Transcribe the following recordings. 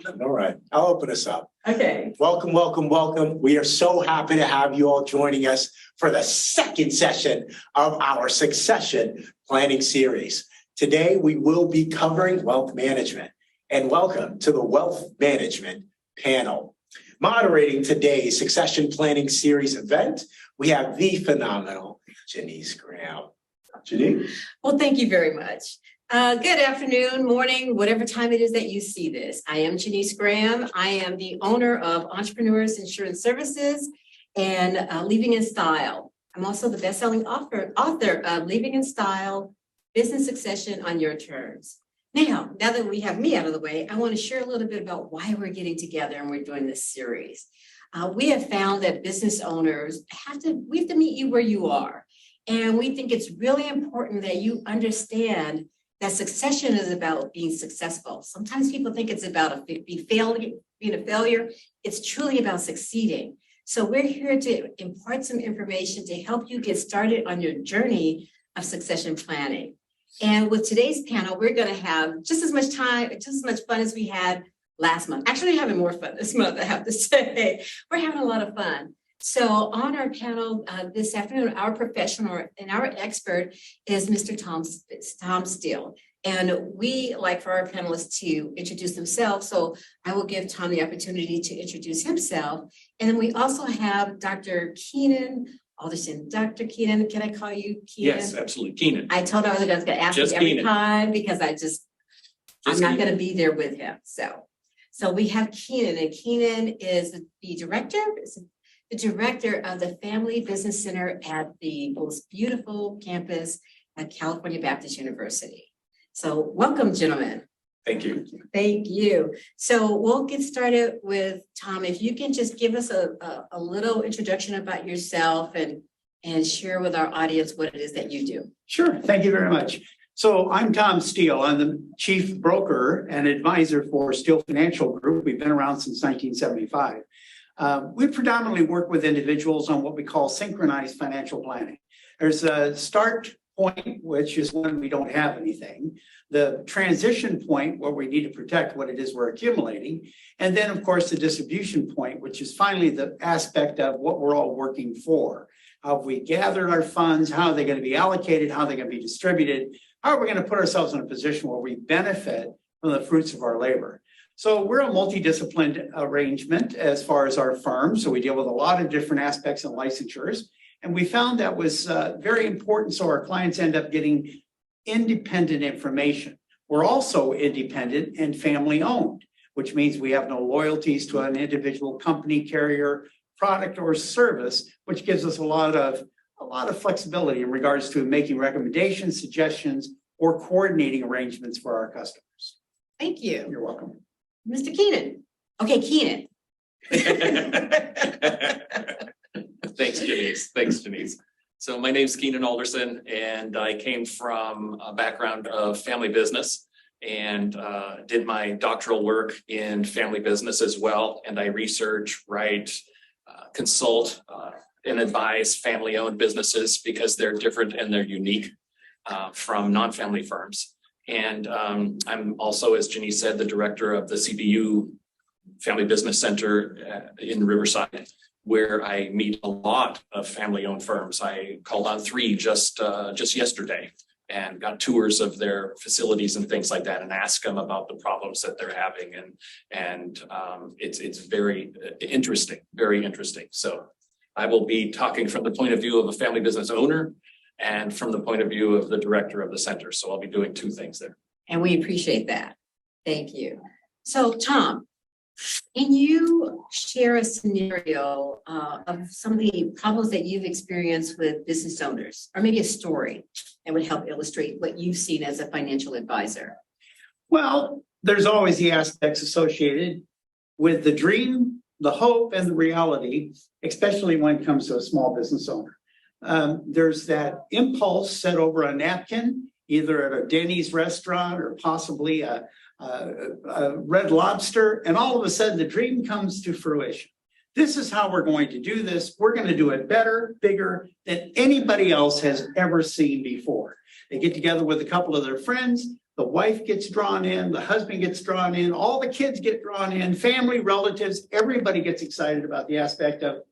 All right, I'll open us up. Okay. Welcome, welcome, welcome. We are so happy to have you all joining us for the second session of our succession planning series. Today, we will be covering wealth management, and welcome to the wealth management panel. Moderating today's succession planning series event, we have the phenomenal Janice Graham. Janice? Well, thank you very much. Good afternoon, morning, whatever time it is that you see this. I am Janice Graham. I am the owner of Entrepreneurs Insurance Services and Living in Style. I'm also the best-selling author of Living in Style, Business Succession on Your Terms. Now that we have me out of the way, I want to share a little bit about why we're getting together and we're doing this series. We have found that business owners we have to meet you where you are. And we think it's really important that you understand that succession is about being successful. Sometimes people think it's about being a failure. It's truly about succeeding. So we're here to impart some information to help you get started on your journey of succession planning. And with today's panel, we're going to have just as much fun as we had last month. Actually, we're having more fun this month, I have to say. We're having a lot of fun. So on our panel this afternoon, our professional and our expert is Mr. Tom Steele. And we like for our panelists to introduce themselves. So I will give Tom the opportunity to introduce himself. And then we also have Dr. Keanon Alderson. Dr. Keanon, can I call you Keanon? Yes, absolutely. Keanon. I told him I was going to ask him every time because I'm not going to be there with him. So we have Keanon, and Keanon is the director of the Family Business Center at the most beautiful campus at California Baptist University. So welcome, gentlemen. Thank you. Thank you. So we'll get started with Tom. If you can just give us a little introduction about yourself and share with our audience what it is that you do. Sure. Thank you very much. So I'm Tom Steele. I'm the chief broker and advisor for Steele Financial Group. We've been around since 1975. We predominantly work with individuals on what we call synchronized financial planning. There's a start point, which is when we don't have anything, the transition point where we need to protect what it is we're accumulating, and then, of course, the distribution point, which is finally the aspect of what we're all working for. How have we gathered our funds? How are they going to be allocated? How are they going to be distributed? How are we going to put ourselves in a position where we benefit from the fruits of our labor? So we're a multidisciplined arrangement as far as our firm. So we deal with a lot of different aspects and licensures. And we found that was very important. So our clients end up getting independent information. We're also independent and family owned, which means we have no loyalties to an individual company, carrier, product, or service, which gives us a lot of flexibility in regards to making recommendations, suggestions, or coordinating arrangements for our customers. Thank you. You're welcome. Mr. Keanon. Okay, Keanon. Thanks, Janice. So my name's Keanon Alderson, and I came from a background of family business and did my doctoral work in family business as well. And I research, write, consult, and advise family-owned businesses because they're different and they're unique from non-family firms. And I'm also, as Janice said, the director of the CBU Family Business Center in Riverside, where I meet a lot of family-owned firms. I called on 3 just yesterday and got tours of their facilities and things like that, and ask them about the problems that they're having. And it's very interesting, very interesting. So I will be talking from the point of view of a family business owner and from the point of view of the director of the center. So I'll be doing 2 things there. And we appreciate that. Thank you. So Tom, can you share a scenario of some of the problems that you've experienced with business owners, or maybe a story that would help illustrate what you've seen as a financial advisor? Well, there's always the aspects associated with the dream, the hope, and the reality, especially when it comes to a small business owner. There's that impulse set over a napkin, either at a Denny's restaurant or possibly a Red Lobster, and all of a sudden the dream comes to fruition. This is how we're going to do this. We're going to do it better, bigger than anybody else has ever seen before. They get together with a couple of their friends. The wife gets drawn in, the husband gets drawn in, all the kids get drawn in, family, relatives, everybody gets excited about the aspect of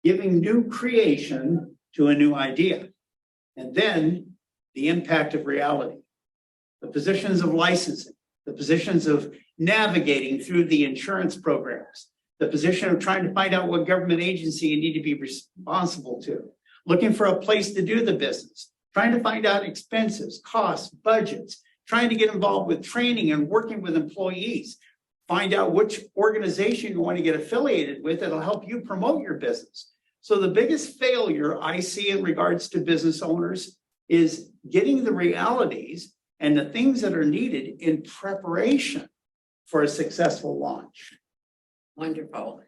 giving new creation to a new idea. And then the impact of reality, the positions of licensing, the positions of navigating through the insurance programs, the position of trying to find out what government agency you need to be responsible to, looking for a place to do the business, trying to find out expenses, costs, budgets, trying to get involved with training and working with employees, find out which organization you want to get affiliated with that'll help you promote your business. So the biggest failure I see in regards to business owners is getting the realities and the things that are needed in preparation for a successful launch. Wonderful.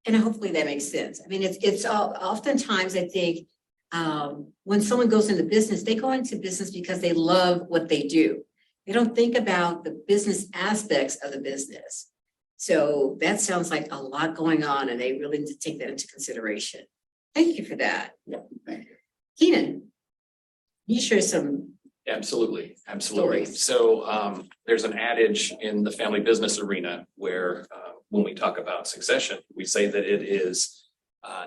And hopefully that makes sense. I mean, it's oftentimes I think when someone goes into business, they go into business because they love what they do. They don't think about the business aspects of the business. So that sounds like a lot going on, and they really need to take that into consideration. Thank you for that. Yeah, thank you. Keanon, you share some. Absolutely. Stories. So there's an adage in the family business arena where when we talk about succession, we say that it is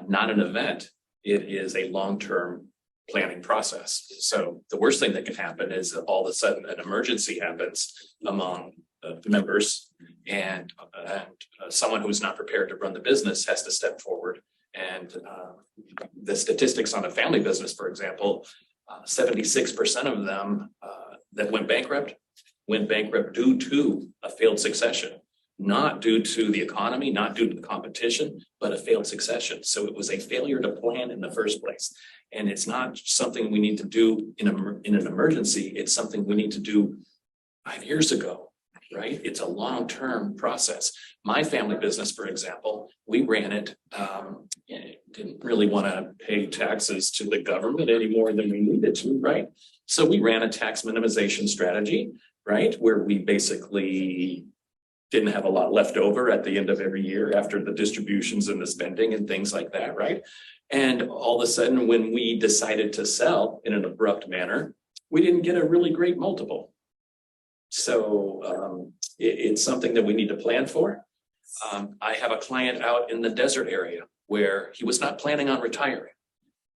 not an event. It is a long-term planning process. So the worst thing that can happen is that all of a sudden an emergency happens among the members, and someone who's not prepared to run the business has to step forward. And the statistics on a family business, for example, 76% of them that went bankrupt due to a failed succession, not due to the economy, not due to the competition, but a failed succession. So it was a failure to plan in the first place. And it's not something we need to do in an emergency. It's something we need to do 5 years ago, right? It's a long-term process. My family business, for example, we ran it, didn't really want to pay taxes to the government any more than we needed to, right? So we ran a tax minimization strategy, right? Where we basically didn't have a lot left over at the end of every year after the distributions and the spending and things like that, right? And all of a sudden, when we decided to sell in an abrupt manner, we didn't get a really great multiple. So it's something that we need to plan for. I have a client out in the desert area where he was not planning on retiring,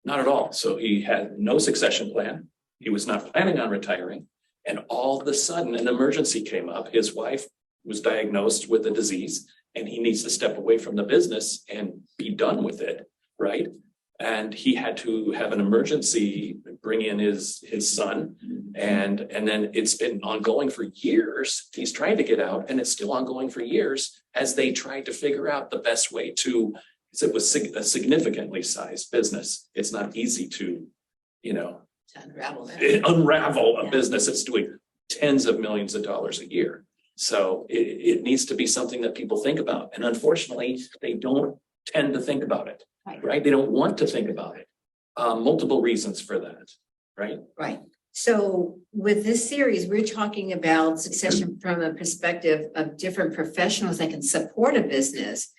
not at all. So he had no succession plan. He was not planning on retiring. And all of a sudden, an emergency came up. His wife was diagnosed with a disease, and he needs to step away from the business and be done with it, right? And he had to have an emergency, bring in his son, and then it's been ongoing for years. He's trying to get out, and it's still ongoing for years as they tried to figure out the best way to, because it was a significantly sized business. It's not easy to, unravel a business that's doing tens of millions of dollars a year. So it needs to be something that people think about. And unfortunately, they don't tend to think about it, right? They don't want to think about it. Multiple reasons for that, right? Right. So with this series, we're talking about succession from a perspective of different professionals that can support a business.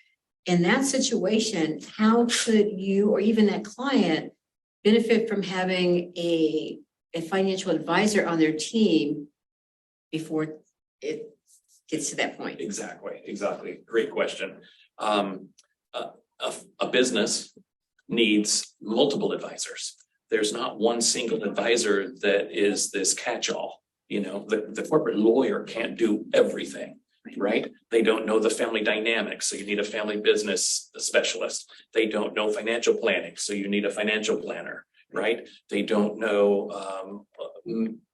In that situation, how could you or even that client benefit from having a financial advisor on their team before it gets to that point? Exactly. Great question. A business needs multiple advisors. There's not one single advisor that is this catch-all. The corporate lawyer can't do everything, right? They don't know the family dynamics, so you need a family business specialist. They don't know financial planning, so you need a financial planner, right? They don't know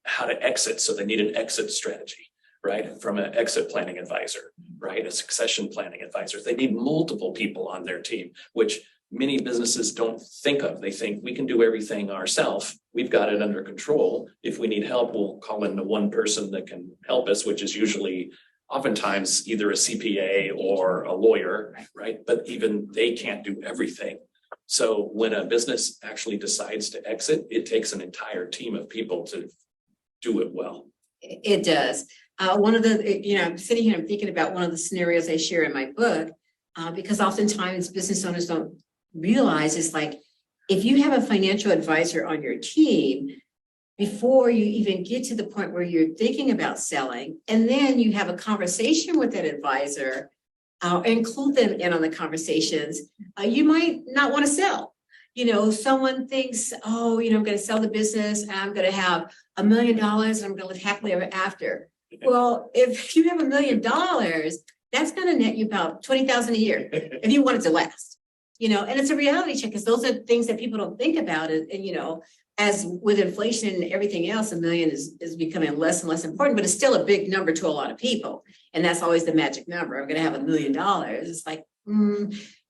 how to exit, so they need an exit strategy, right? From an exit planning advisor, right? A succession planning advisor. They need multiple people on their team, which many businesses don't think of. They think we can do everything ourselves. We've got it under control. If we need help, we'll call in the one person that can help us, which is usually oftentimes either a CPA or a lawyer, right? But even they can't do everything. So when a business actually decides to exit, it takes an entire team of people to do it well. It does. One of the, I'm sitting here, I'm thinking about one of the scenarios I share in my book, because oftentimes business owners don't realize it's like, if you have a financial advisor on your team, before you even get to the point where you're thinking about selling. And then you have a conversation with that advisor, include them in on the conversations. You might not want to sell. You know, someone thinks, oh, you know, I'm going to sell the business and I'm going to have $1 million and I'm going to live happily ever after. Well, if you have $1 million, that's going to net you about $20,000 a year if you want it to last. You know, and it's a reality check because those are things that people don't think about. And you know, as with inflation and everything else, $1 million is becoming less and less important, but it's still a big number to a lot of people. And that's always the magic number. I'm going to have $1 million. It's like,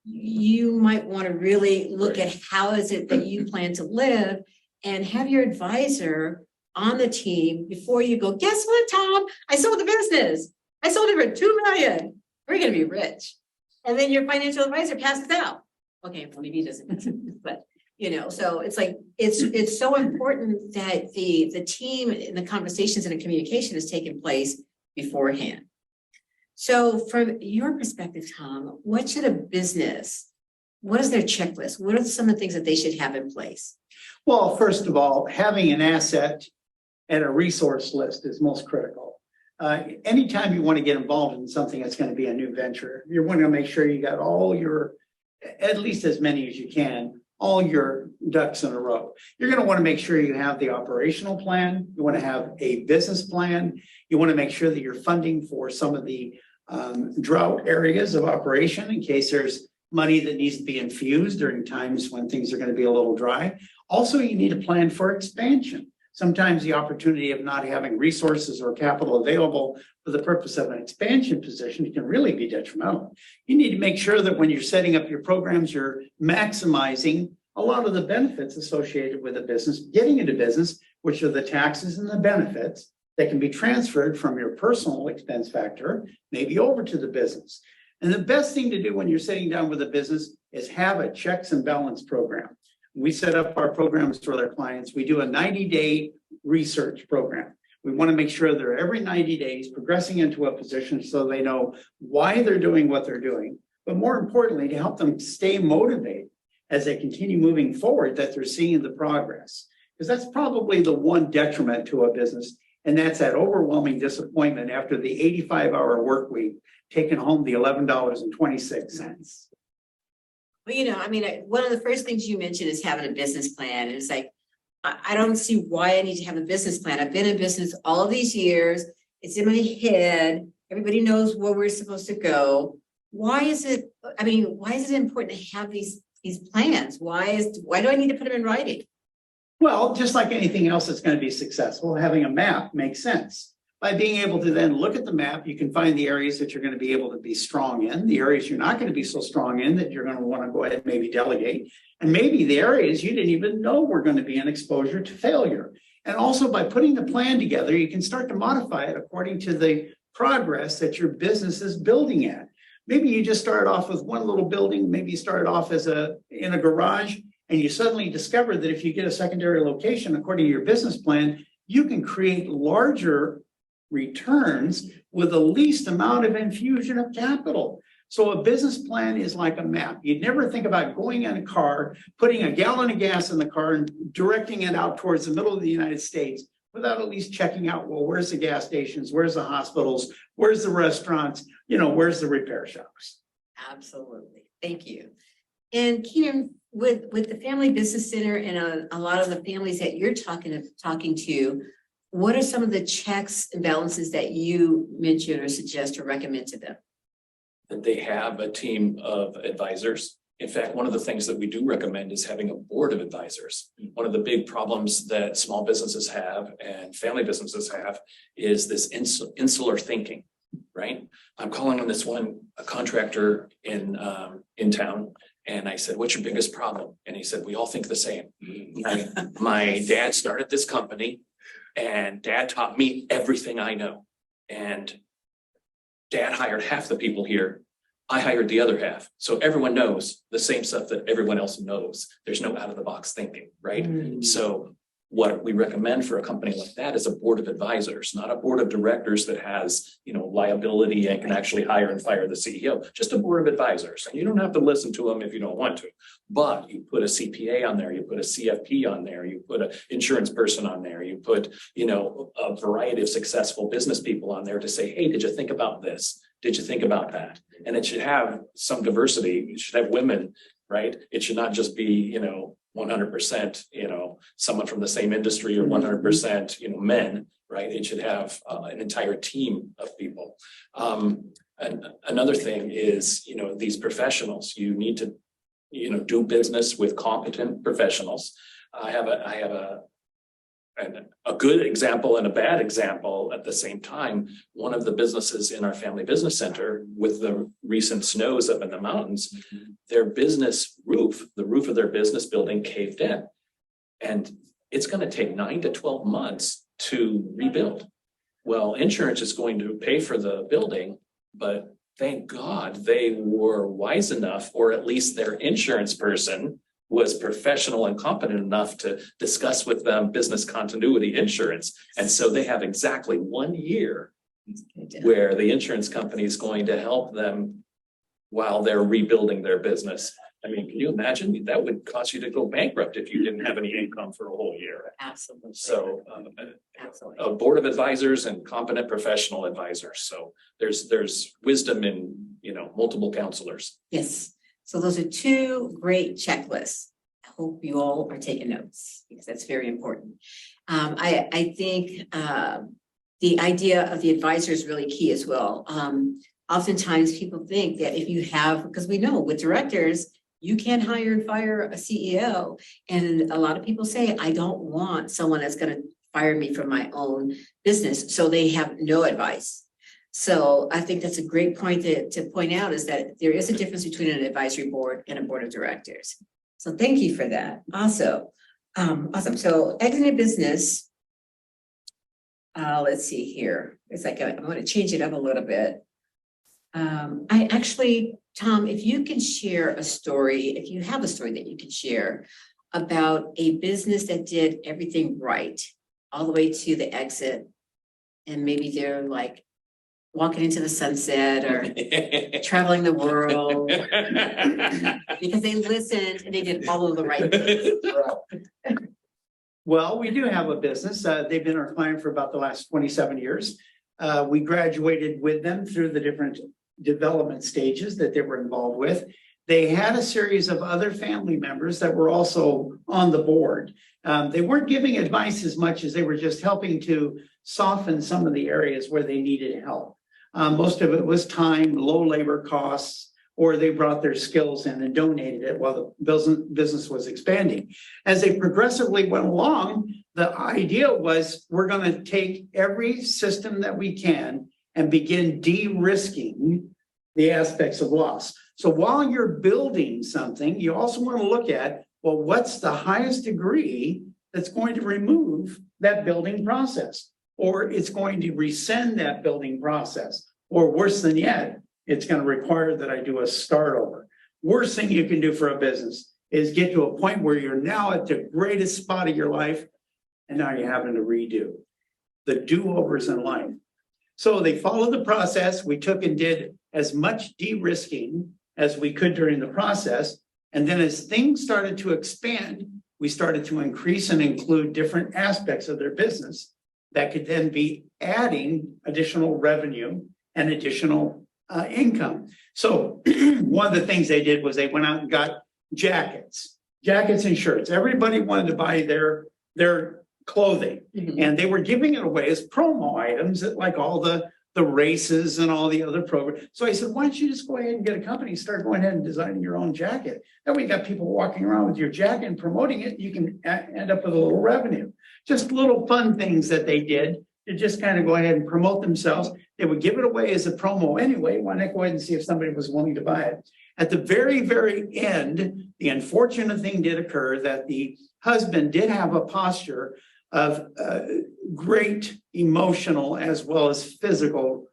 you might want to really look at how is it that you plan to live and have your advisor on the team before you go, guess what, Tom? I sold the business. I sold it for $2 million. We're going to be rich. And then your financial advisor passes out. Okay, well, maybe he doesn't, but you know, so it's like, it's so important that the team and the conversations and the communication is taking place beforehand. So from your perspective, Tom, what should a business, what is their checklist? What are some of the things that they should have in place? Well, first of all, having an asset and a resource list is most critical. Anytime you want to get involved in something that's going to be a new venture, you want to make sure you got all your, at least as many as you can, all your ducks in a row. You're going to want to make sure you have the operational plan. You want to have a business plan. You want to make sure that you're funding for some of the drought areas of operation in case there's money that needs to be infused during times when things are going to be a little dry. Also, you need a plan for expansion. Sometimes the opportunity of not having resources or capital available for the purpose of an expansion position can really be detrimental. You need to make sure that when you're setting up your programs, you're maximizing a lot of the benefits associated with a business, getting into business, which are the taxes and the benefits that can be transferred from your personal expense factor, maybe over to the business. And the best thing to do when you're sitting down with a business is have a checks and balance program. We set up our programs for their clients. We do a 90-day research program. We want to make sure they're every 90 days progressing into a position so they know why they're doing what they're doing, but more importantly, to help them stay motivated as they continue moving forward, that they're seeing the progress. Because that's probably the one detriment to a business, and that's that overwhelming disappointment after the 85-hour work week, taking home the $11.26. Well, you know, I mean, one of the first things you mentioned is having a business plan. And it's like, I don't see why I need to have a business plan. I've been in business all of these years. It's in my head. Everybody knows where we're supposed to go. Why is it important to have these plans? Why do I need to put them in writing? Well, just like anything else that's going to be successful, having a map makes sense. By being able to then look at the map, you can find the areas that you're going to be able to be strong in, the areas you're not going to be so strong in that you're going to want to go ahead and maybe delegate, and maybe the areas you didn't even know were going to be an exposure to failure. And also by putting the plan together, you can start to modify it according to the progress that your business is building at. Maybe you just started off with one little building, maybe you started off in a garage, and you suddenly discover that if you get a secondary location according to your business plan, you can create larger returns with the least amount of infusion of capital. So a business plan is like a map. You'd never think about going in a car, putting a gallon of gas in the car and directing it out towards the middle of the United States without at least checking out, well, where's the gas stations? Where's the hospitals? Where's the restaurants? You know, where's the repair shops? Absolutely. Thank you. And Keanon, with the Family Business Center and a lot of the families that you're talking to, what are some of the checks and balances that you mention or suggest or recommend to them? That they have a team of advisors. In fact, one of the things that we do recommend is having a board of advisors. One of the big problems that small businesses have and family businesses have is this insular thinking, right? I'm calling on this a contractor in town. And I said, what's your biggest problem? And he said, we all think the same. My dad started this company and dad taught me everything I know. And dad hired half the people here. I hired the other half. So everyone knows the same stuff that everyone else knows. There's no out of the box thinking, right? So what we recommend for a company like that is a board of advisors, not a board of directors that has, liability and can actually hire and fire the CEO, just a board of advisors. And you don't have to listen to them if you don't want to, but you put a CPA on there, you put a CFP on there, you put an insurance person on there, you put, a variety of successful business people on there to say, hey, did you think about this? Did you think about that? And it should have some diversity. It should have women, right? It should not just be, 100%, someone from the same industry or 100%, men, right? It should have an entire team of people. And another thing is, these professionals, you need to, do business with competent professionals. I have a good example and a bad example at the same time. One of the businesses in our family business center, with the recent snows up in the mountains, their business roof, the roof of their business building caved in. And it's going to take 9 to 12 months to rebuild. Well, insurance is going to pay for the building, but thank God they were wise enough, or at least their insurance person was professional and competent enough to discuss with them business continuity insurance. And so they have exactly 1 year where the insurance company is going to help them while they're rebuilding their business. I mean, can you imagine? That would cause you to go bankrupt if you didn't have any income for a whole year. Absolutely. So Absolutely. a board of advisors and competent professional advisors. So there's wisdom in, multiple counselors. Yes. So those are two great checklists. I hope you all are taking notes because that's very important. I think the idea of the advisor is really key as well. Oftentimes people think that if you have, because we know with directors, you can hire and fire a CEO. And a lot of people say, I don't want someone that's going to fire me from my own business. So they have no advice. So I think that's a great point to point out, is that there is a difference between an advisory board and a board of directors. So thank you for that. Also, awesome. So exiting business. Let's see here. It's like I'm going to change it up a little bit. I actually, Tom, if you can share a story, if you have a story that you can share about a business that did everything right all the way to the exit, and maybe they're like walking into the sunset or traveling the world because they listened and they did all of the right things. Well, we do have a business. They've been our client for about the last 27 years. We graduated with them through the different development stages that they were involved with. They had a series of other family members that were also on the board. They weren't giving advice as much as they were just helping to soften some of the areas where they needed help. Most of it was time, low labor costs, or they brought their skills in and donated it while the business was expanding. As they progressively went along, the idea was we're going to take every system that we can and begin de-risking the aspects of loss. So while you're building something, you also want to look at, well, what's the highest degree that's going to remove that building process? Or it's going to rescind that building process. Or worse than yet, it's going to require that I do a start over. Worst thing you can do for a business is get to a point where you're now at the greatest spot of your life, and now you're having to redo the do-overs in life. So they followed the process. We took and did as much de-risking as we could during the process. And then as things started to expand, we started to increase and include different aspects of their business that could then be adding additional revenue and additional income. So one of the things they did was they went out and got jackets and shirts. Everybody wanted to buy their clothing, and they were giving it away as promo items at like all the races and all the other programs. So I said, why don't you just go ahead and get a company, start going ahead and designing your own jacket. That way you got people walking around with your jacket and promoting it. You can end up with a little revenue. Just little fun things that they did to just kind of go ahead and promote themselves. They would give it away as a promo anyway. Why not go ahead and see if somebody was willing to buy it? At the very, very end, the unfortunate thing did occur that the husband did have a posture of great emotional as well as physical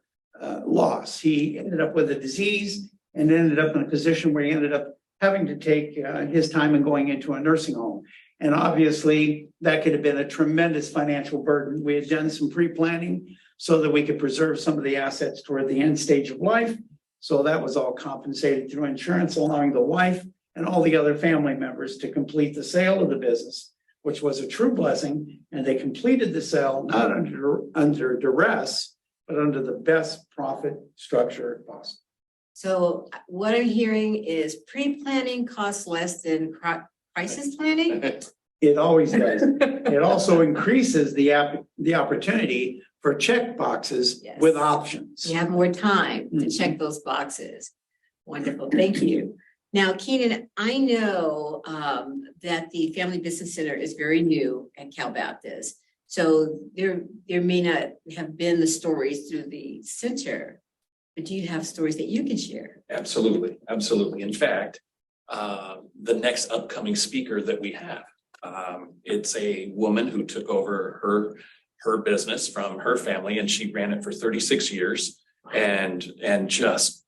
loss. He ended up with a disease and ended up in a position where he ended up having to take his time and going into a nursing home. And obviously, that could have been a tremendous financial burden. We had done some pre-planning so that we could preserve some of the assets toward the end stage of life. So that was all compensated through insurance, allowing the wife and all the other family members to complete the sale of the business, which was a true blessing. And they completed the sale not under duress, but under the best profit structure possible. So what I'm hearing is pre-planning costs less than crisis planning? It always does. It also increases the opportunity for check boxes Yes. with options. You have more time to check those boxes. Wonderful, thank you. Now, Keanon, I know that the Family Business Center is very new at Cal Baptist. So there may not have been the stories through the center, but do you have stories that you can share? Absolutely, absolutely. In fact, the next upcoming speaker that we have, it's a woman who took over her business from her family, and she ran it for 36 years and just,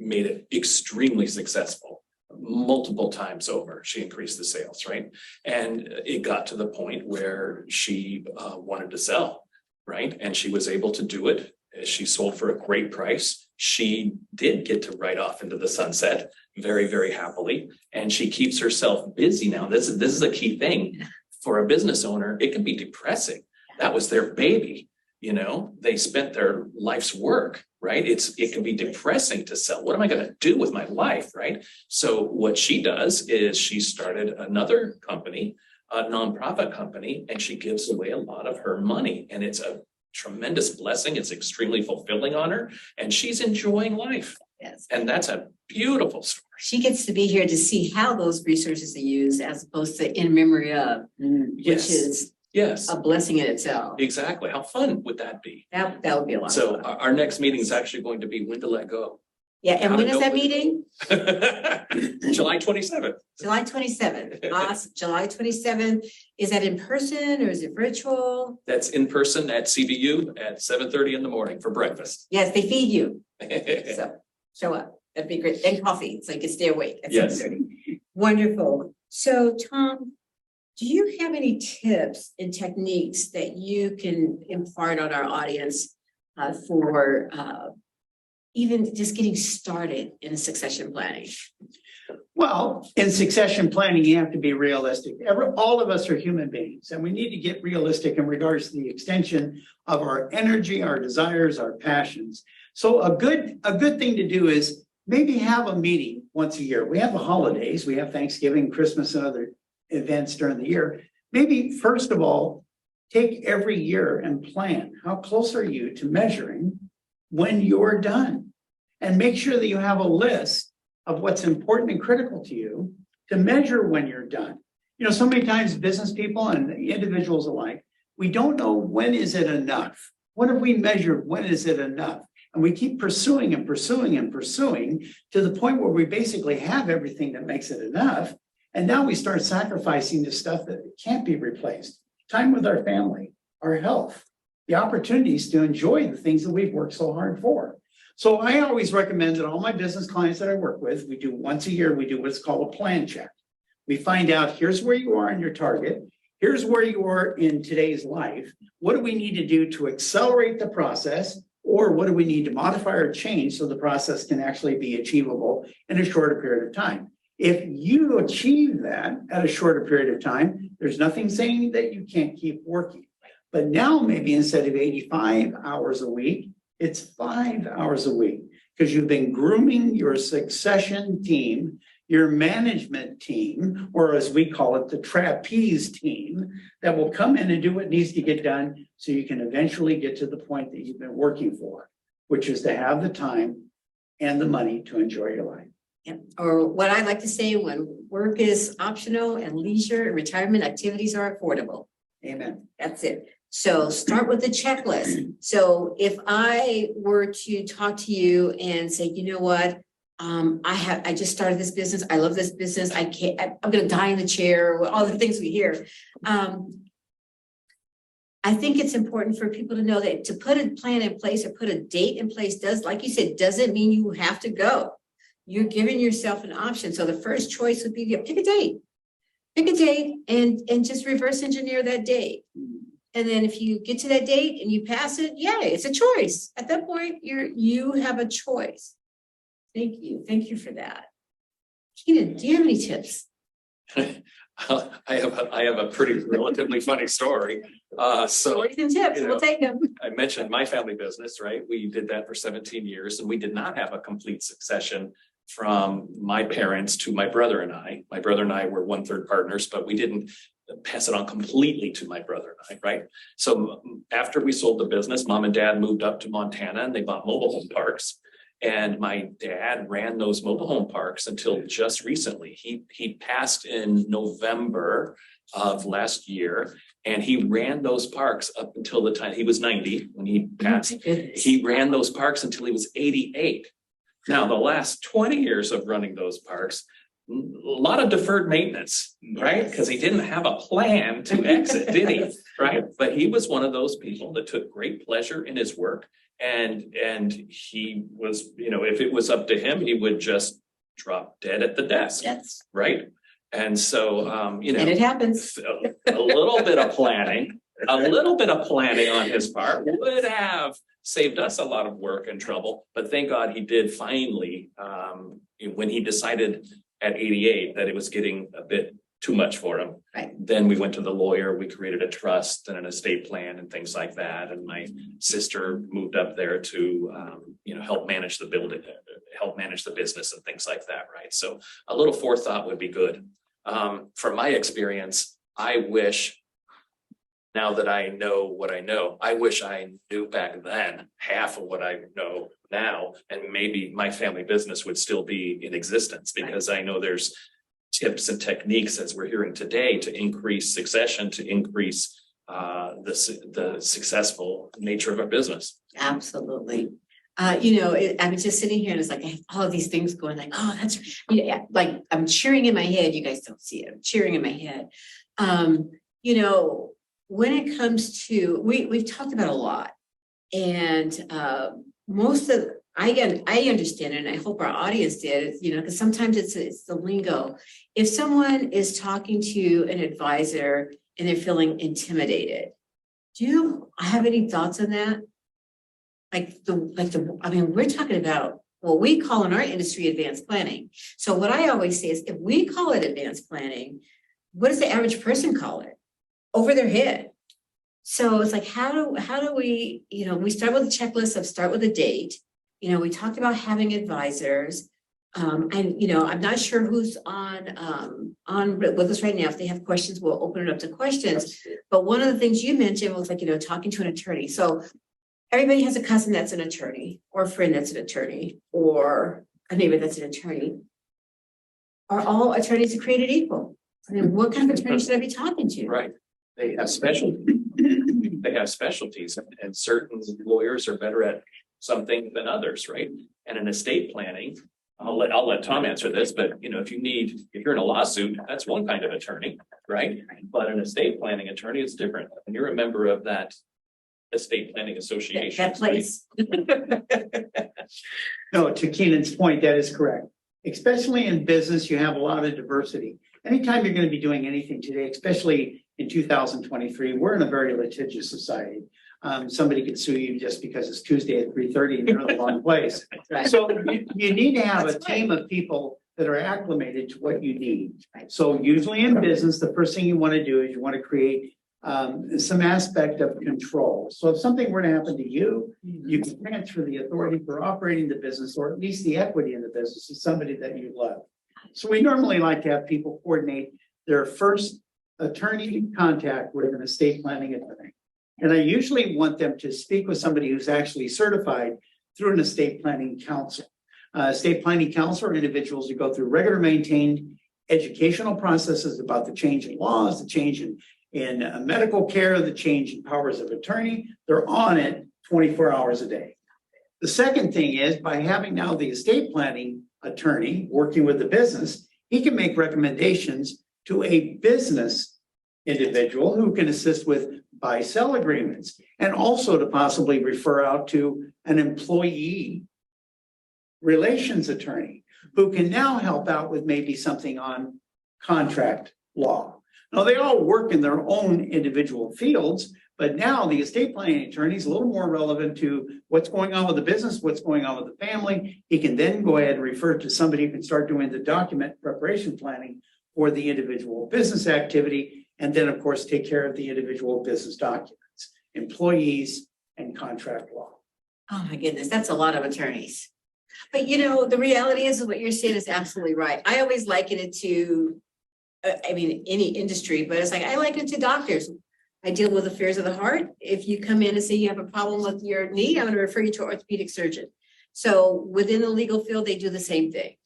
made it extremely successful. Multiple times over, she increased the sales, right? And it got to the point where she wanted to sell, right? And she was able to do it. She sold for a great price. She did get to ride off into the sunset very, very happily. And she keeps herself busy now. This is a key thing for a business owner. It can be depressing. That was their baby. They spent their life's work, right? It can be depressing to sell. What am I going to do with my life, right? So what she does is she started another company, a nonprofit company, and she gives away a lot of her money. And it's a tremendous blessing. It's extremely fulfilling on her, and she's enjoying life. Yes. And that's a beautiful story. She gets to be here to see how those resources are used as opposed to in memory of, which is Yes, a blessing in itself. exactly. How fun would that be? That would be a lot So of fun. our next meeting is actually going to be when to let go. Yeah, and how when to is that build meeting? July 27th. July 27th. Awesome. July 27th. Is that in person or is it virtual? That's in person at CBU at 7:30 in the morning for breakfast. Yes, they feed you. So show up. That'd be great. And coffee, so you can stay awake at Yes. 7:30. Wonderful. So Tom, do you have any tips and techniques that you can impart on our audience for even just getting started in succession planning? Well, in succession planning, you have to be realistic. All of us are human beings, and we need to get realistic in regards to the extension of our energy, our desires, our passions. So a good thing to do is maybe have a meeting once a year. We have the holidays, we have Thanksgiving, Christmas, and other events during the year. Maybe first of all, take every year and plan. How close are you to measuring when you're done? And make sure that you have a list of what's important and critical to you to measure when you're done. So many times business people and individuals alike, we don't know when is it enough. What have we measured? When is it enough? And we keep pursuing and pursuing and pursuing to the point where we basically have everything that makes it enough. And now we start sacrificing the stuff that can't be replaced. Time with our family, our health, the opportunities to enjoy the things that we've worked so hard for. So I always recommend that all my business clients that I work with, we do once a year, we do what's called a plan check. We find out here's where you are in your target. Here's where you are in today's life. What do we need to do to accelerate the process? Or what do we need to modify or change so the process can actually be achievable in a shorter period of time? If you achieve that at a shorter period of time, there's nothing saying that you can't keep working. But now maybe instead of 85 hours a week, it's 5 hours a week because you've been grooming your succession team, your management team, or as we call it, the trapeze team that will come in and do what needs to get done so you can eventually get to the point that you've been working for, which is to have the time and the money to enjoy your life. Yeah. Or what I like to say, when work is optional and leisure and retirement activities are affordable. Amen. That's it. So start with the checklist. So if I were to talk to you and say, you know what, I just started this business. I love this business. I'm going to die in the chair. All the things we hear. I think it's important for people to know that to put a plan in place or put a date in place does, like you said, doesn't mean you have to go. You're giving yourself an option. So the first choice would be to pick a date. pick a date and just reverse engineer that date. And then if you get to that date and you pass it, yeah, it's a choice. At that point, you have a choice. Thank you for that. Keanon, do you have any tips? I have a pretty relatively funny story. Stories and tips, we'll take them. I mentioned my family business, right? We did that for 17 years and we did not have a complete succession from my parents to my brother and I. My brother and I were 1/3 partners, but we didn't pass it on completely to my brother and I, right? So after we sold the business, mom and dad moved up to Montana and they bought mobile home parks. And my dad ran those mobile home parks until just recently. He passed in November of last year, and he ran those parks up until the time he was 90 when he passed. He ran those parks until he was 88. Now, the last 20 years of running those parks, a lot of deferred maintenance, right? Because he didn't have a plan to exit, did he? Right? But he was one of those people that took great pleasure in his work. And he was, if it was up to him, he would just drop dead at the desk. Yes. Right. And so, And it happens. a little bit of planning on his part would have saved us a lot of work and trouble. But thank God he did finally, when he decided at 88 that it was getting a bit too much for him. Right. Then we went to the lawyer, we created a trust and an estate plan and things like that. And my sister moved up there to, help manage the building, help manage the business and things like that. Right. So a little forethought would be good. From my experience, I wish, now that I know what I know, I wish I knew back then half of what I know now, and maybe my family business would still be in existence, because I know there's tips and techniques, as we're hearing today, to increase succession, to increase the successful nature of our business. Absolutely. I was just sitting here and it's like I have all of these things going like, oh, that's like I'm cheering in my head. You guys don't see it. I'm cheering in my head. When it comes to we've talked about a lot, and most of I understand it, and I hope our audience did, because sometimes it's the lingo. If someone is talking to an advisor and they're feeling intimidated, do you have any thoughts on that? We're talking about what we call in our industry advanced planning. So what I always say is, if we call it advanced planning, what does the average person call it? Over their head. So it's like, how do we, we start with a checklist of start with a date. We talked about having advisors. I'm not sure who's on with us right now. If they have questions, we'll open it up to questions. But one of the things you mentioned was talking to an attorney. So everybody has a cousin that's an attorney, or a friend that's an attorney, or a neighbor that's an attorney. Are all attorneys created equal? I mean, what kind of attorney should I be talking to? Right. They have specialties, and certain lawyers are better at something than others, right? And in estate planning, I'll let Tom answer this, but if you're in a lawsuit, that's one kind of attorney, right? But an estate planning attorney is different, and you're a member of that estate planning association. That place. No, to Keanon's point, that is correct. Especially in business, you have a lot of diversity. Anytime you're going to be doing anything today, especially in 2023, we're in a very litigious society. Somebody could sue you just because it's Tuesday at 3:30 and you're in the wrong place. Right. So you need to have a team of people that are acclimated to what you need. So usually in business, the first thing you want to do is you want to create some aspect of control. So if something were to happen to you, you can transfer the authority for operating the business, or at least the equity in the business, to somebody that you love. So we normally like to have people coordinate their first attorney contact with an estate planning attorney. And I usually want them to speak with somebody who's actually certified through an estate planning counsel. Estate planning counsel are individuals who go through regular maintained educational processes about the change in laws, the change in medical care, the change in powers of attorney. They're on it 24 hours a day. The second thing is, by having now the estate planning attorney working with the business, he can make recommendations to a business individual who can assist with buy-sell agreements, and also to possibly refer out to an employee relations attorney who can now help out with maybe something on contract law. Now, they all work in their own individual fields, but now the estate planning attorney is a little more relevant to what's going on with the business, what's going on with the family. He can then go ahead and refer to somebody who can start doing the document preparation planning for the individual business activity, and then, of course, take care of the individual business documents, employees, and contract law. Oh my goodness, that's a lot of attorneys. But you know, the reality is what you're saying is absolutely right. I always liken it to, any industry, but it's like, I liken it to doctors. I deal with affairs of the heart. If you come in and say you have a problem with your knee, I'm going to refer you to an orthopedic surgeon. So within the legal field, they do the same thing.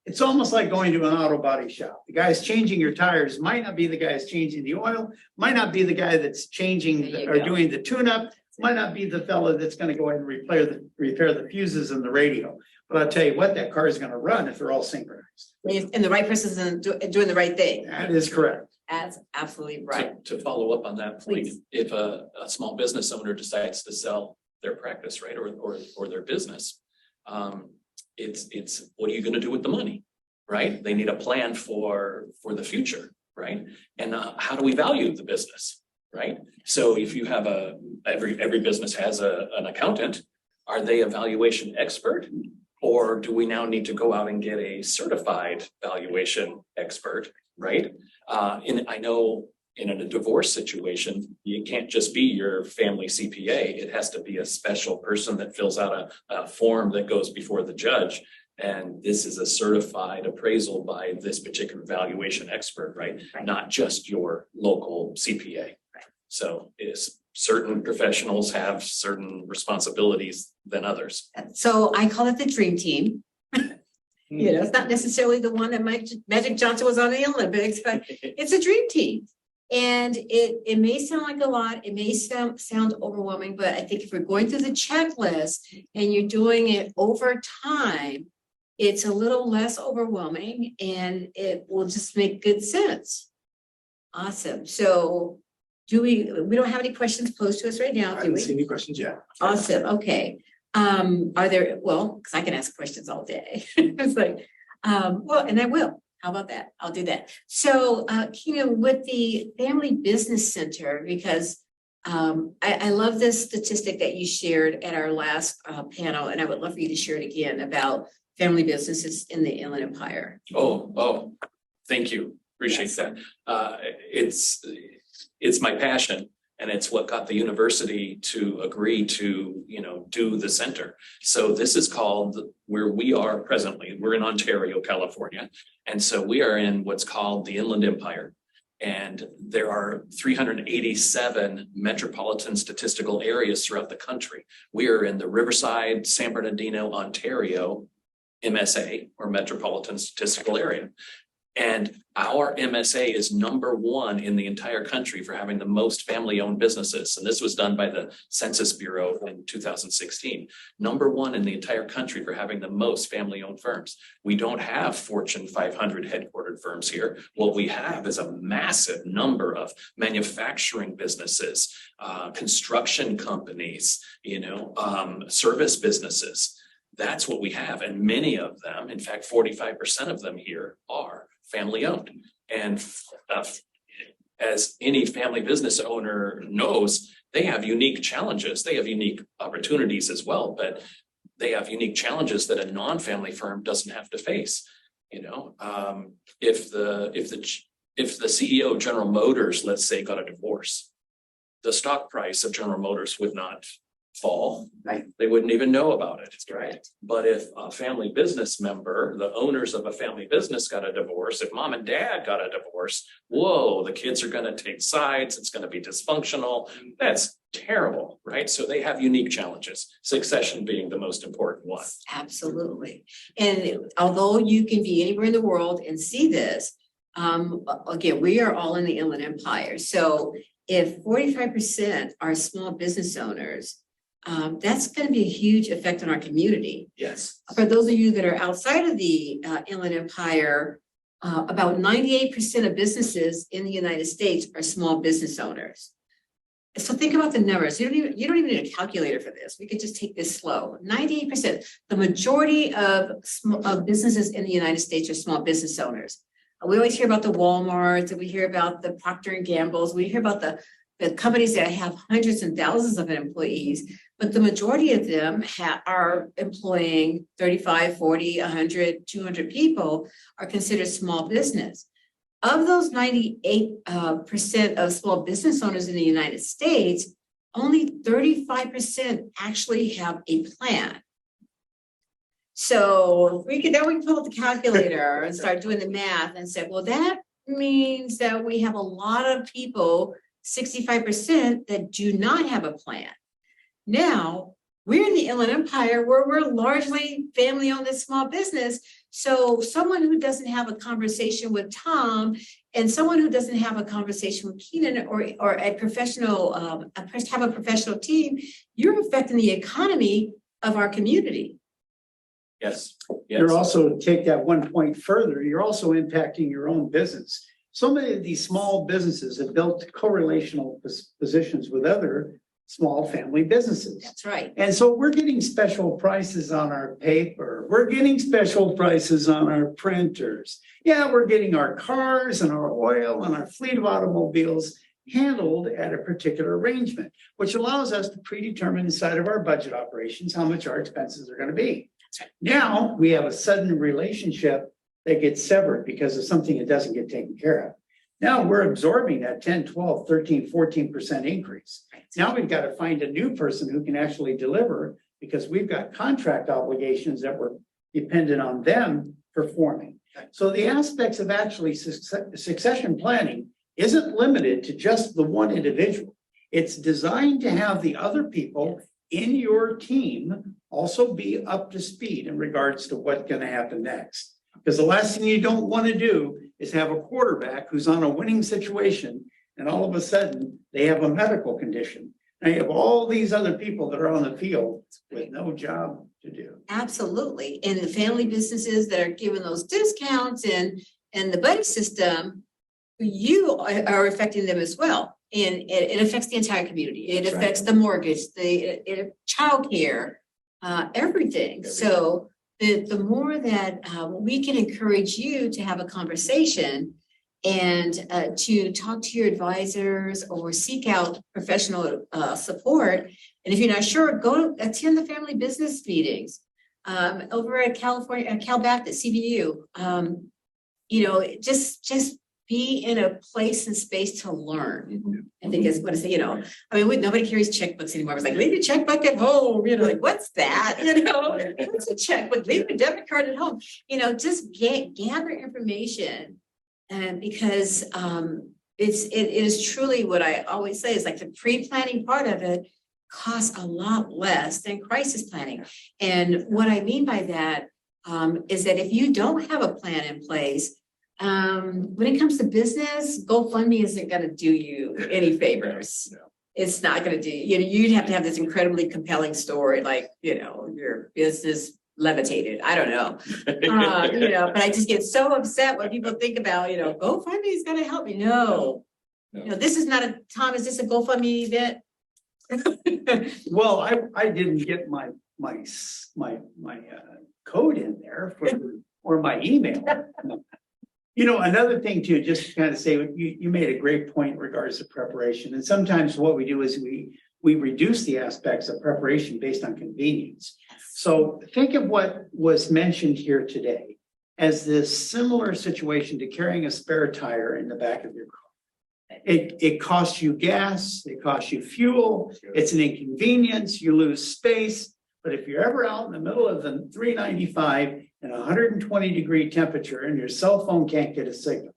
It's almost like going to an auto body shop. The guy that's changing your tires might not be the guy that's changing the oil, might not be the guy that's changing or doing the tune-up, might not be the fella that's going to go ahead and repair the fuses in the radio. But I'll tell you what, that car is going to run if they're all synchronized. And the right person's doing the right thing. That is correct. That's absolutely right. To follow up on that point, Please. if a small business owner decides to sell their practice, right, or their business, it's what are you going to do with the money, right? They need a plan for the future, right? And how do we value the business, right? So if you have every business has an accountant, are they a valuation expert? Or do we now need to go out and get a certified valuation expert, right? I know in a divorce situation, you can't just be your family CPA. It has to be a special person that fills out a form that goes before the judge. And this is a certified appraisal by this particular valuation expert, right? Not just your local CPA. Right. So certain professionals have certain responsibilities than others. So I call it the dream team. You know, it's not necessarily the one that Magic Johnson was on the Olympics, but it's a dream team. And it may sound like a lot, it may sound overwhelming, but I think if we're going through the checklist and you're doing it over time, it's a little less overwhelming and it will just make good sense. Awesome. So we don't have any questions posed to us right now, I do haven't we? seen any questions yet. Awesome. Okay. Are there, because I can ask questions all day. It's like, and I will. How about that? I'll do that. So, Keanon, with the Family Business Center, because I love this statistic that you shared at our last panel, and I would love for you to share it again about family businesses in the Inland Empire. Oh, thank you. Appreciate that. It's my passion. And it's what got the university to agree to, do the center. So this is called where we are presently. We're in Ontario, California. And so we are in what's called the Inland Empire. And there are 387 metropolitan statistical areas throughout the country. We are in the Riverside, San Bernardino, Ontario MSA, or Metropolitan Statistical Area. And our MSA is #1 in the entire country for having the most family-owned businesses. And this was done by the Census Bureau in 2016. #1 in the entire country for having the most family-owned firms. We don't have Fortune 500 headquartered firms here. What we have is a massive number of manufacturing businesses, construction companies, service businesses. That's what we have. And many of them, in fact, 45% of them here are family owned. And as any family business owner knows, they have unique challenges. They have unique opportunities as well, but they have unique challenges that a non-family firm doesn't have to face. If the CEO of General Motors, let's say, got a divorce, the stock price of General Motors would not fall. Right. They wouldn't even know about it. Right. But if a family business member, the owners of a family business got a divorce, if mom and dad got a divorce, whoa, the kids are going to take sides. It's going to be dysfunctional. That's terrible, right? So they have unique challenges, succession being the most important one. Absolutely. And although you can be anywhere in the world and see this, again, we are all in the Inland Empire. So if 45% are small business owners, that's going to be a huge effect on our community. Yes. For those of you that are outside of the Inland Empire, about 98% of businesses in the United States are small business owners. So think about the numbers. You don't even need a calculator for this. We could just take this slow. 98%. The majority of businesses in the United States are small business owners. We always hear about the Walmarts, and we hear about the Procter and Gamble's, we hear about the companies that have hundreds and thousands of employees, but the majority of them are employing 35, 40, 100, 200 people are considered small business. Of those 98% of small business owners in the United States, only 35% actually have a plan. So we can pull up the calculator and start doing the math and say, well, that means that we have a lot of people, 65%, that do not have a plan. Now, we're in the Inland Empire where we're largely family-owned and small business. So someone who doesn't have a conversation with Tom and someone who doesn't have a conversation with Keanon or a professional, have a professional team, you're affecting the economy of our community. Yes. You're also, take that one point further, you're also impacting your own business. So many of these small businesses have built correlational positions with other small family businesses. That's right. And so we're getting special prices on our paper. We're getting special prices on our printers. Yeah, we're getting our cars and our oil and our fleet of automobiles handled at a particular arrangement, which allows us to predetermine inside of our budget operations how much our expenses are going to be. Now we have a sudden relationship that gets severed because of something that doesn't get taken care of. Now we're absorbing that 10, 12, 13, 14% increase. Now we've got to find a new person who can actually deliver because we've got contract obligations that were dependent on them performing. So the aspects of actually succession planning isn't limited to just the one individual. It's designed to have the other people in your team also be up to speed in regards to what's going to happen next. Because the last thing you don't want to do is have a quarterback who's on a winning situation and all of a sudden they have a medical condition. Now you have all these other people that are on the field with no job to do. Absolutely. And the family businesses that are given those discounts and the buddy system, you are affecting them as well. And it affects the entire community. It affects the mortgage, the childcare, everything. So the more that we can encourage you to have a conversation and to talk to your advisors or seek out professional support. And if you're not sure, go attend the family business meetings over at California, at Cal Baptist, CBU. Just be in a place and space to learn. I think is what I say, nobody carries checkbooks anymore. I was like, leave your checkbook at home, like, what's that? What's a checkbook? Leave your debit card at home, just gather information. And because it is truly what I always say is like the pre-planning part of it costs a lot less than crisis planning. And what I mean by that is that if you don't have a plan in place, when it comes to business, GoFundMe isn't going to do you any favors. No. It's not going to do you'd have to have this incredibly compelling story, like, your business levitated. I don't know. But I just get so upset when people think about, GoFundMe is going to help me. No. This is not Tom, is this a GoFundMe event? Well, I didn't get my code in there or my email. Another thing too, just to kind of say, you made a great point in regards to preparation. And sometimes what we do is we reduce the aspects of preparation based on convenience. So think of what was mentioned here today as this similar situation to carrying a spare tire in the back of your car. It costs you gas, it costs you fuel, it's an inconvenience, you lose space. But if you're ever out in the middle of the 395 and 120-degree temperature and your cell phone can't get a signal,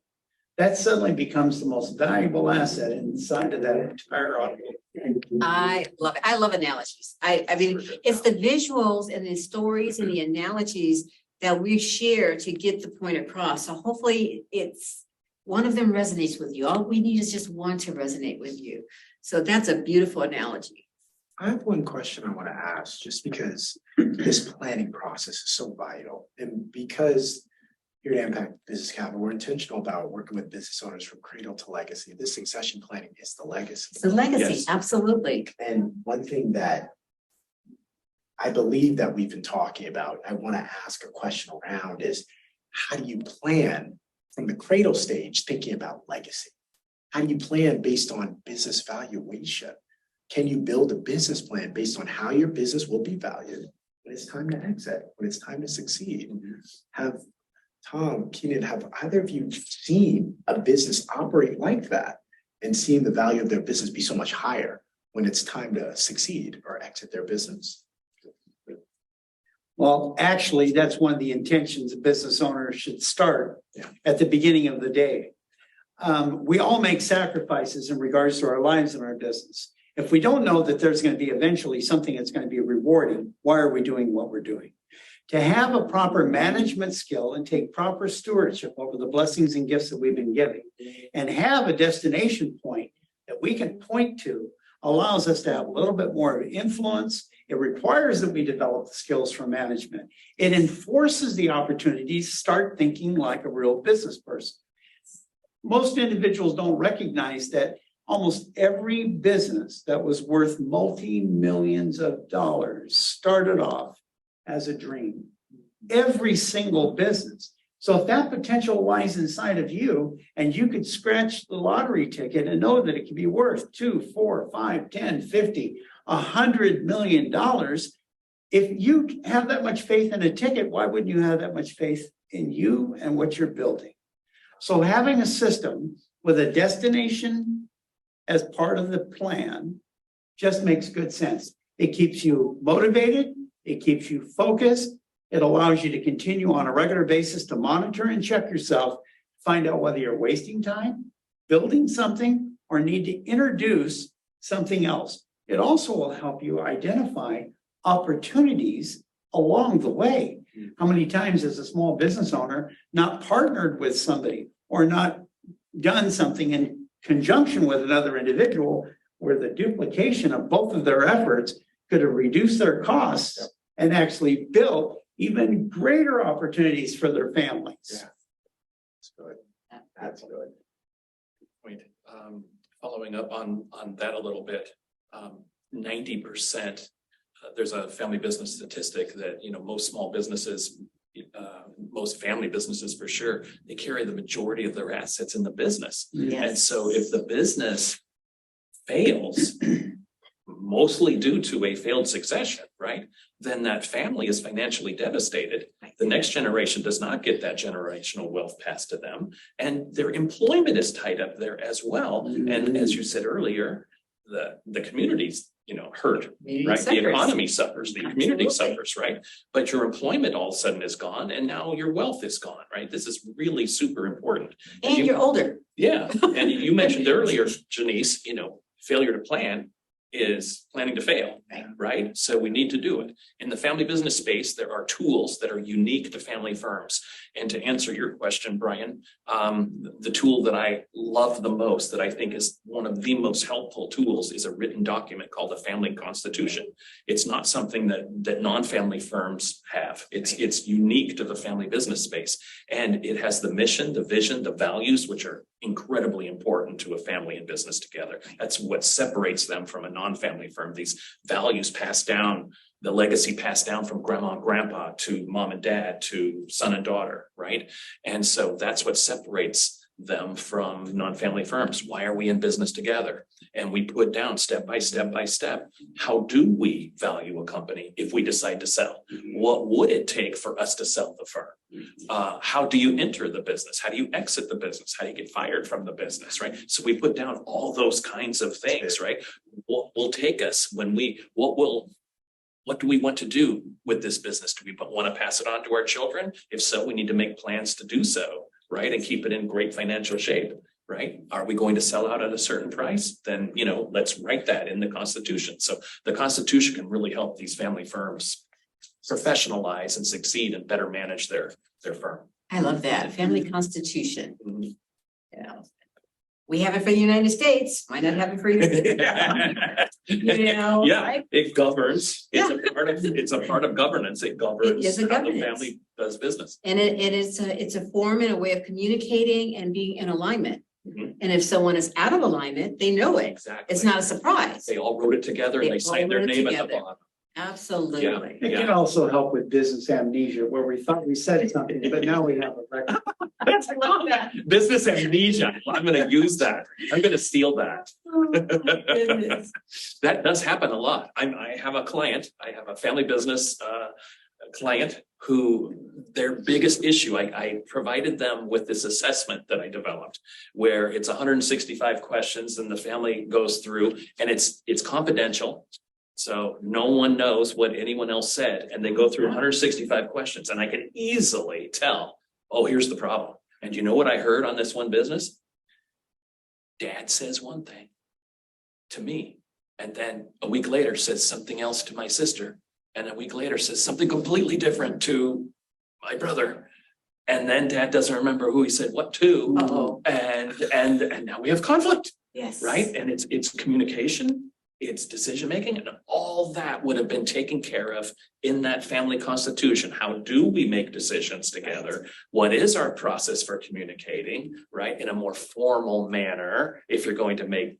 that suddenly becomes the most valuable asset inside of that entire automobile. I love it. I love analogies. I mean, it's the visuals and the stories and the analogies that we share to get the point across. So hopefully it's one of them resonates with you. All we need is just one to resonate with you. So that's a beautiful analogy. I have one question I want to ask, just because this planning process is so vital. And because here at Impact Business Capital, we're intentional about working with business owners from cradle to legacy. This succession planning is the legacy. It's the legacy, Yes. Absolutely. And one thing that I believe that we've been talking about, I want to ask a question around is, how do you plan from the cradle stage, thinking about legacy. How do you plan based on business valuation? Can you build a business plan based on how your business will be valued when it's time to exit, when it's time to succeed? Have Tom, Keanon, have either of you seen a business operate like that and seen the value of their business be so much higher when it's time to succeed or exit their business? Well, actually, that's one of the intentions a business owner should start Yeah. at the beginning of the day. We all make sacrifices in regards to our lives and our business. If we don't know that there's going to be eventually something that's going to be rewarding, why are we doing what we're doing? To have a proper management skill and take proper stewardship over the blessings and gifts that we've been giving, and have a destination point that we can point to, allows us to have a little bit more of influence. It requires that we develop the skills for management. It enforces the opportunity to start thinking like a real business person. Most individuals don't recognize that almost every business that was worth multi-millions of dollars started off as a dream. Every single business. So if that potential lies inside of you, and you could scratch the lottery ticket and know that it could be worth 2, 4, 5, 10, 50, $100 million. If you have that much faith in a ticket, why wouldn't you have that much faith in you and what you're building? So having a system with a destination as part of the plan just makes good sense. It keeps you motivated. It keeps you focused. It allows you to continue on a regular basis to monitor and check yourself, find out whether you're wasting time, building something, or need to introduce something else. It also will help you identify opportunities along the way. How many times has a small business owner not partnered with somebody or not done something in conjunction with another individual where the duplication of both of their efforts could have reduced their costs and actually built even greater opportunities for their families. Yeah. That's good. That's good. Point. Following up on that a little bit, 90%, there's a family business statistic that, most small businesses, most family businesses for sure, they carry the majority of their assets in the business. Yes. And so if the business fails, mostly due to a failed succession, right? Then that family is financially devastated. The next generation does not get that generational wealth passed to them, and their employment is tied up there as well. And as you said earlier, the community's, hurt, right? The economy suffers, the community suffers, right? But your employment all of a sudden is gone, and now your wealth is gone, right? This is really super important. And you're older. Yeah, and you mentioned earlier, Janice, failure to plan is planning to fail, right? So we need to do it. In the family business space, there are tools that are unique to family firms. And to answer your question, Brian, the tool that I love the most, that I think is one of the most helpful tools, is a written document called a family constitution. It's not something that non-family firms have. It's unique to the family business space. And it has the mission, the vision, the values, which are incredibly important to a family and business together. That's what separates them from a non-family firm. These values passed down, the legacy passed down from grandma and grandpa to mom and dad to son and daughter, right? And so that's what separates them from non-family firms. Why are we in business together? And we put down step by step by step, how do we value a company if we decide to sell? What would it take for us to sell the firm? How do you enter the business? How do you exit the business? How do you get fired from the business, right? So we put down all those kinds of things, right? What will take us when what do we want to do with this business? Do we want to pass it on to our children? If so, we need to make plans to do so, right? And keep it in great financial shape, right? Are we going to sell out at a certain price? Then, let's write that in the Constitution. So the Constitution can really help these family firms professionalize and succeed and better manage their firm. I love that. Family constitution. Mhm. Yeah. We have it for the United States. Why not have it for you? Yeah, right? it governs. It's a part of governance. It governs It is a how the governance. family does business. And it's a form and a way of communicating and being in alignment. Mhm. And if someone is out of alignment, they know it. Exactly. It's not a surprise. They all wrote it together and They they signed their all wrote it name at the together. bottom. Absolutely. It can also help with business amnesia, where we thought we said something, but now we have a record. I love that. Business amnesia. I'm gonna use that. I'm gonna steal that. Oh, my goodness. That does happen a lot. I have a client, I have a family business client who their biggest issue, I provided them with this assessment that I developed where it's 165 questions and the family goes through and it's confidential. So no one knows what anyone else said and they go through 165 questions and I can easily tell, oh, here's the problem. And you know what I heard on this one business? Dad says one thing to me. And then a week later says something else to my sister. And a week later says something completely different to my brother. And then dad doesn't remember who he said what to. Uh-oh. And now we have conflict, Yes. right? And it's communication, it's decision-making, and all that would have been taken care of in that family constitution. How do we make decisions together? What is our process for communicating, right? In a more formal manner, if you're going to make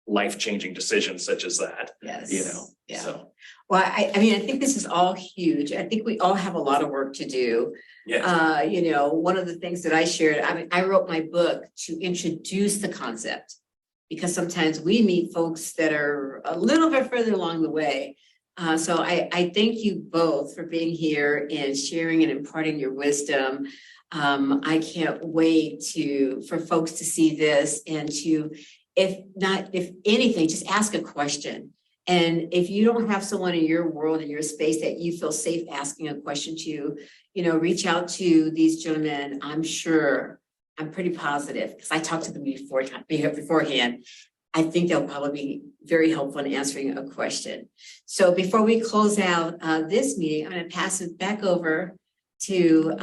life-changing decisions such as that, Yes. you know, Yeah. so. Well, I mean, I think this is all huge. I think we all have a lot of work to do. Yeah, You know, one of the things that I shared, I mean, I wrote my book to introduce the concept. Because sometimes we meet folks that are a little bit further along the way. So I thank you both for being here and sharing and imparting your wisdom. I can't wait for folks to see this and to, if anything, just ask a question. And if you don't have someone in your world, in your space that you feel safe asking a question to, you know, reach out to these gentlemen. I'm pretty positive because I talked to them beforehand. I think they'll probably be very helpful in answering a question. So before we close out this meeting, I'm going to pass it back over to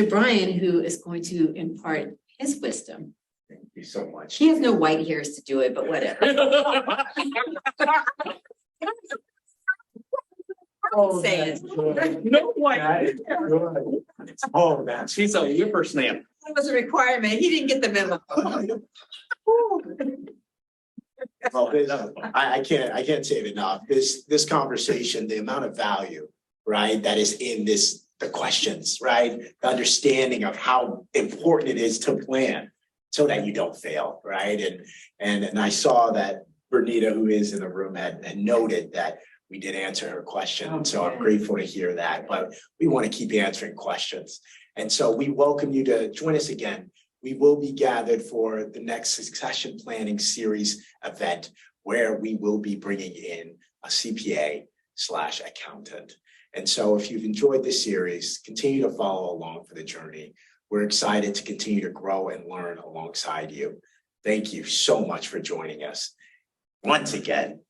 Brian, who is going to impart his wisdom. Thank you so much. He has no white hairs to do it, but whatever. Oh, Saying. no white. Oh, that's. She's a whippersnapper. That was a requirement. He didn't get the memo. Well, I can't say it enough. This conversation, the amount of value, right, that is in the questions, right? The understanding of how important it is to plan so that you don't fail, right? And I saw that Bernita, who is in the room, had noted that we did answer her question. So I'm grateful to hear that, but we want to keep answering questions. And so we welcome you to join us again. We will be gathered for the next succession planning series event where we will be bringing in a CPA/accountant. And so if you've enjoyed this series, continue to follow along for the journey. We're excited to continue to grow and learn alongside you. Thank you so much for joining us. Once again,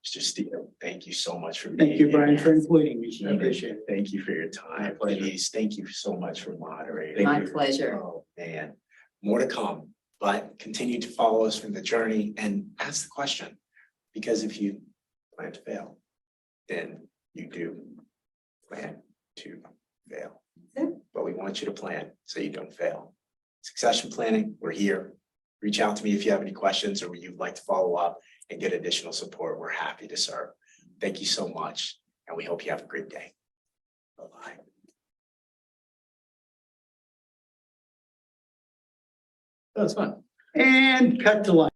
Mr. Steele, thank you so much for being Thank you, here. Brian, for including me. I appreciate it. Thank you for your time. Denise, thank you so much for moderating. My pleasure. Oh, man, more to come, but continue to follow us from the journey and ask the question. Because if you plan to fail, then you do plan to fail. But we want you to plan so you don't fail. Succession planning, we're here. Reach out to me if you have any questions or you'd like to follow up and get additional support. We're happy to serve. Thank you so much, and we hope you have a great day. Bye-bye. That's fun. And cut to line.